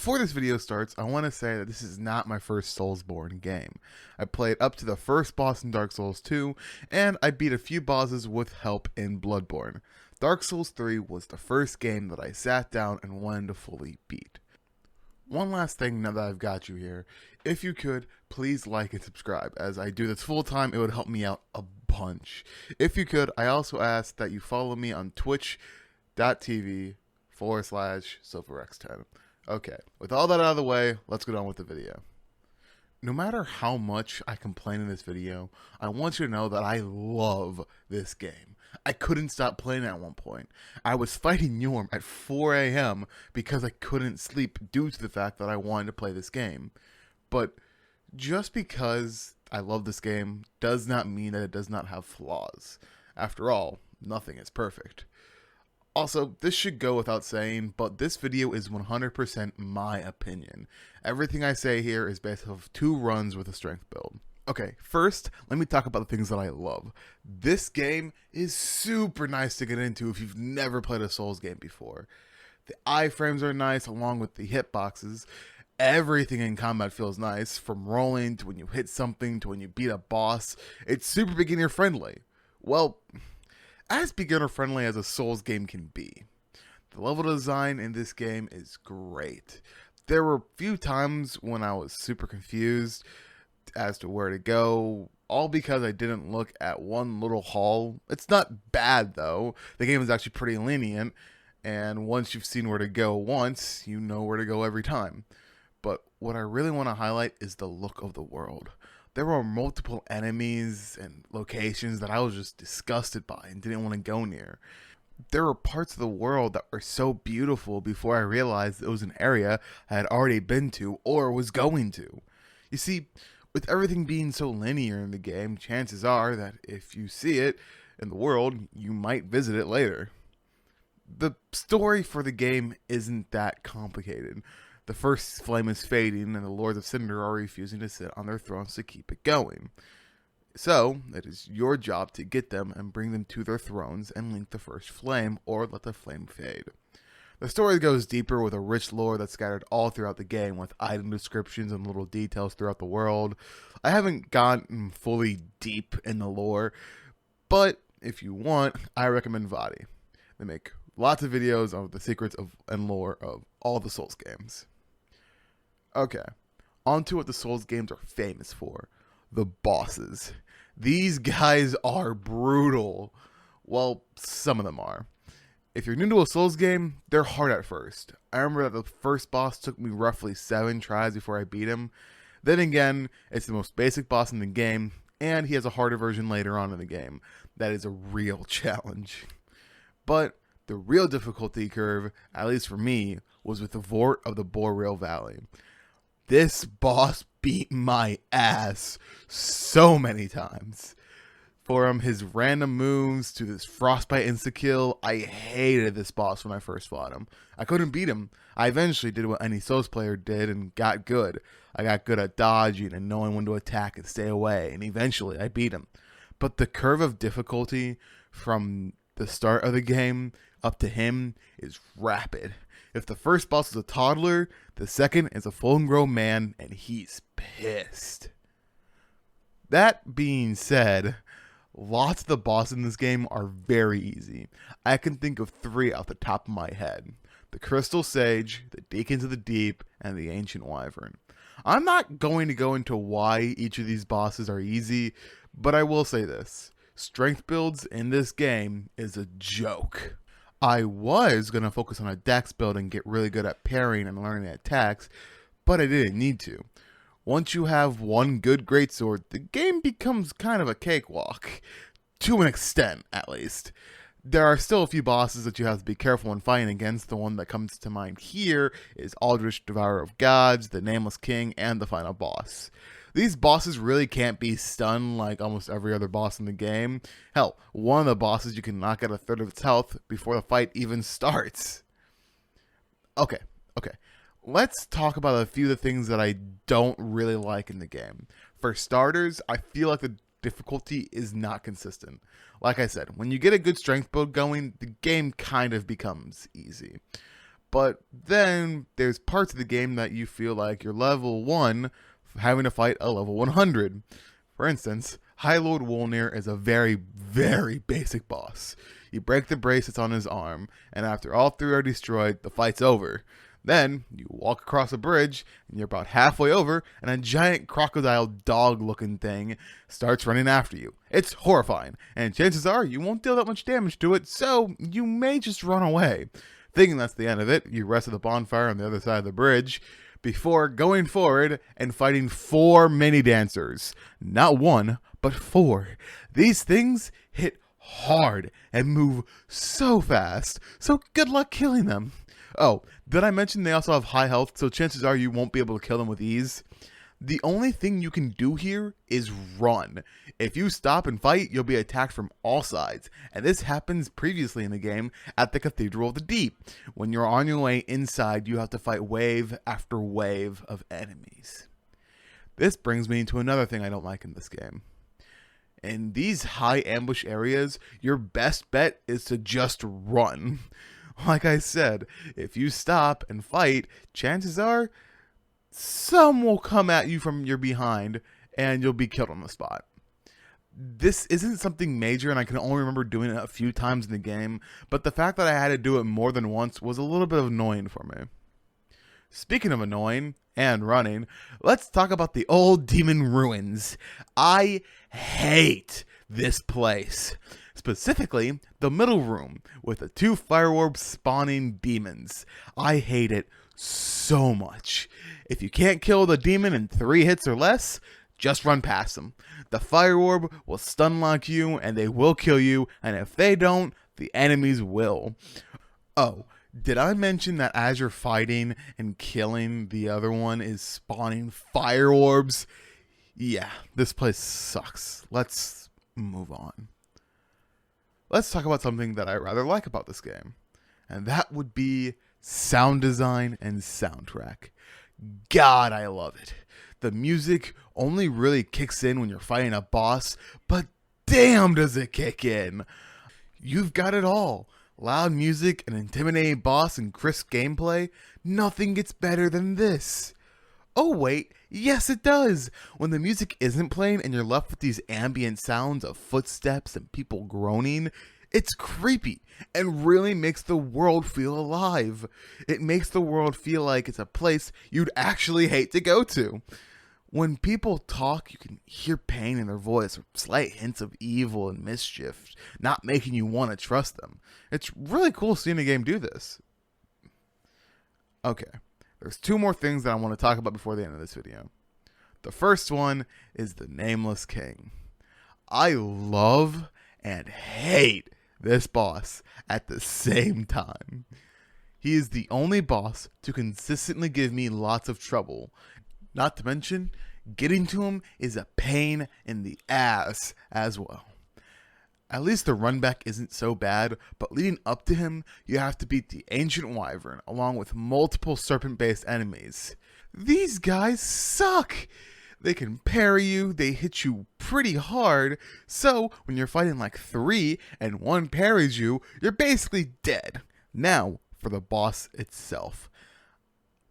Before this video starts, I want to say that this is not my first Soulsborne game. I played up to the first boss in Dark Souls 2, and I beat a few bosses with help in Bloodborne. Dark Souls 3 was the first game that I sat down and wanted to fully beat. One last thing now that I've got you here, if you could, please like and subscribe. As I do this full time, it would help me out a bunch. If you could, I also ask that you follow me on twitch.tv/SilverX10. Okay, with all that out of the way, let's get on with the video. No matter how much I complain in this video, I want you to know that I love this game. I couldn't stop playing it at one point. I was fighting Yorm at 4 a.m. because I couldn't sleep due to the fact that I wanted to play this game. But just because I love this game does not mean that it does not have flaws. After all, nothing is perfect. Also, this should go without saying, but this video is 100% my opinion. Everything I say here is based off 2 runs with a strength build. Okay, first, let me talk about the things that I love. This game is super nice to get into if you've never played a Souls game before. The iframes are nice along with the hitboxes. Everything in combat feels nice, from rolling to when you hit something to when you beat a boss. It's super beginner friendly. Well, as beginner friendly as a Souls game can be. The level design in this game is great. There were a few times when I was super confused as to where to go, all because I didn't look at one little hall. It's not bad though. The game is actually pretty lenient, and once you've seen where to go once, you know where to go every time. But what I really want to highlight is the look of the world. There were multiple enemies and locations that I was just disgusted by and didn't want to go near. There were parts of the world that were so beautiful before I realized it was an area I had already been to or was going to. You see, with everything being so linear in the game, chances are that if you see it in the world, you might visit it later. The story for the game isn't that complicated. The first flame is fading, and the Lords of Cinder are refusing to sit on their thrones to keep it going. So, it is your job to get them and bring them to their thrones and link the first flame, or let the flame fade. The story goes deeper with a rich lore that's scattered all throughout the game, with item descriptions and little details throughout the world. I haven't gotten fully deep in the lore, but if you want, I recommend Vaati. They make lots of videos of the secrets of and lore of all the Souls games. Okay, on to what the Souls games are famous for. The bosses. These guys are brutal. Well, some of them are. If you're new to a Souls game, they're hard at first. I remember that the first boss took me roughly 7 tries before I beat him. Then again, it's the most basic boss in the game, and he has a harder version later on in the game. That is a real challenge. But the real difficulty curve, at least for me, was with the Vort of the Boreal Valley. This boss beat my ass so many times. From his random moves to this frostbite insta-kill, I hated this boss when I first fought him. I couldn't beat him. I eventually did what any Souls player did and got good. I got good at dodging and knowing when to attack and stay away, and eventually I beat him. But the curve of difficulty from the start of the game up to him is rapid. If the first boss is a toddler, the second is a full-grown man, and he's pissed. That being said, lots of the bosses in this game are very easy. I can think of 3 off the top of my head. The Crystal Sage, the Deacons of the Deep, and the Ancient Wyvern. I'm not going to go into why each of these bosses are easy, but I will say this. Strength builds in this game is a joke. I was going to focus on a dex build and get really good at parrying and learning attacks, but I didn't need to. Once you have one good greatsword, the game becomes kind of a cakewalk. To an extent, at least. There are still a few bosses that you have to be careful when fighting against. The one that comes to mind here is Aldrich, Devourer of Gods, the Nameless King, and the final boss. These bosses really can't be stunned like almost every other boss in the game. Hell, one of the bosses you can knock out 1/3 of its health before the fight even starts. Okay. Let's talk about a few of the things that I don't really like in the game. For starters, I feel like the difficulty is not consistent. Like I said, when you get a good strength build going, the game kind of becomes easy. But then there's parts of the game that you feel like you're level 1 having to fight a level 100. For instance, High Lord Wolnir is a very, very basic boss. You break the bracelets on his arm, and after all 3 are destroyed, the fight's over. Then, you walk across a bridge, and you're about halfway over, and a giant crocodile dog-looking thing starts running after you. It's horrifying, and chances are you won't deal that much damage to it, so you may just run away. Thinking that's the end of it, you rest at the bonfire on the other side of the bridge, before going forward and fighting 4 mini dancers. Not 1, but 4. These things hit hard and move so fast, so good luck killing them. Oh, did I mention they also have high health, so chances are you won't be able to kill them with ease? The only thing you can do here is run. If you stop and fight, you'll be attacked from all sides, and this happens previously in the game at the Cathedral of the Deep. When you're on your way inside, you have to fight wave after wave of enemies. This brings me to another thing I don't like in this game. In these high ambush areas, your best bet is to just run. Like I said, if you stop and fight, chances are some will come at you from your behind and you'll be killed on the spot. This isn't something major, and I can only remember doing it a few times in the game, but the fact that I had to do it more than once was a little bit annoying for me. Speaking of annoying and running, let's talk about the old demon ruins. I hate this place. Specifically, the middle room with the 2 fire orbs spawning demons. I hate it so much. If you can't kill the demon in 3 hits or less, just run past them. The fire orb will stun lock you and they will kill you, and if they don't, the enemies will. Oh, did I mention that as you're fighting and killing, the other one is spawning fire orbs? Yeah, this place sucks. Let's move on. Let's talk about something that I rather like about this game, and that would be sound design and soundtrack. God, I love it. The music only really kicks in when you're fighting a boss, but damn does it kick in. You've got it all. Loud music, an intimidating boss, and crisp gameplay. Nothing gets better than this. Oh wait, yes it does! When the music isn't playing and you're left with these ambient sounds of footsteps and people groaning, it's creepy and really makes the world feel alive. It makes the world feel like it's a place you'd actually hate to go to. When people talk, you can hear pain in their voice or slight hints of evil and mischief, not making you want to trust them. It's really cool seeing a game do this. Okay. There's 2 more things that I want to talk about before the end of this video. The first one is the Nameless King. I love and hate this boss at the same time. He is the only boss to consistently give me lots of trouble. Not to mention, getting to him is a pain in the ass as well. At least the run back isn't so bad, but leading up to him, you have to beat the Ancient Wyvern along with multiple serpent-based enemies. These guys suck! They can parry you, they hit you pretty hard, so when you're fighting like 3 and 1 parries you, you're basically dead. Now, for the boss itself.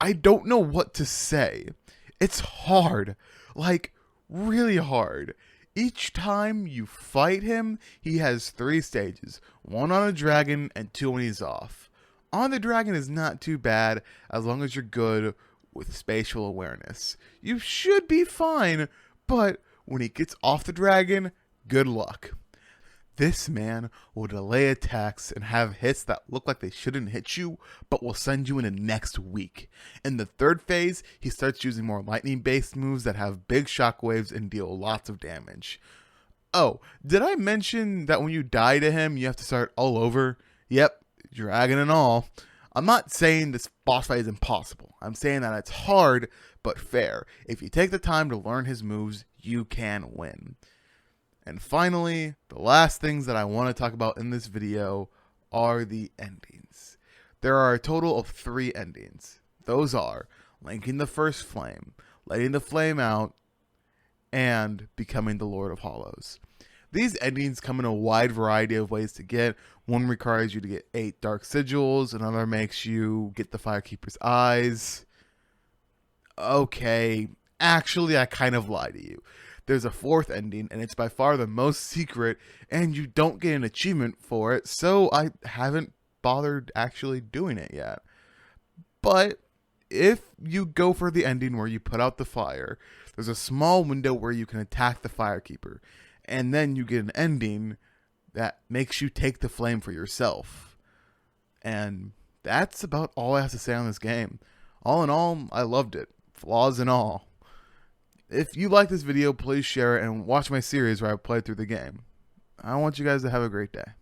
I don't know what to say. It's hard. Like, really hard. Each time you fight him, he has 3 stages. 1 on a dragon and 2 when he's off. On the dragon is not too bad as long as you're good with spatial awareness. You should be fine, but when he gets off the dragon, good luck. This man will delay attacks and have hits that look like they shouldn't hit you, but will send you in the next week. In the 3rd phase, he starts using more lightning-based moves that have big shockwaves and deal lots of damage. Oh, did I mention that when you die to him, you have to start all over? Yep, dragon and all. I'm not saying this boss fight is impossible. I'm saying that it's hard, but fair. If you take the time to learn his moves, you can win. And finally, the last things that I want to talk about in this video are the endings. There are a total of 3 endings. Those are linking the first flame, letting the flame out, and becoming the Lord of Hollows. These endings come in a wide variety of ways to get. One requires you to get 8 dark sigils, another makes you get the Firekeeper's eyes. Okay, actually I kind of lie to you. There's a 4th ending, and it's by far the most secret, and you don't get an achievement for it, so I haven't bothered actually doing it yet. But if you go for the ending where you put out the fire, there's a small window where you can attack the Firekeeper, and then you get an ending that makes you take the flame for yourself. And that's about all I have to say on this game. All in all, I loved it, flaws and all. If you like this video, please share it and watch my series where I play through the game. I want you guys to have a great day.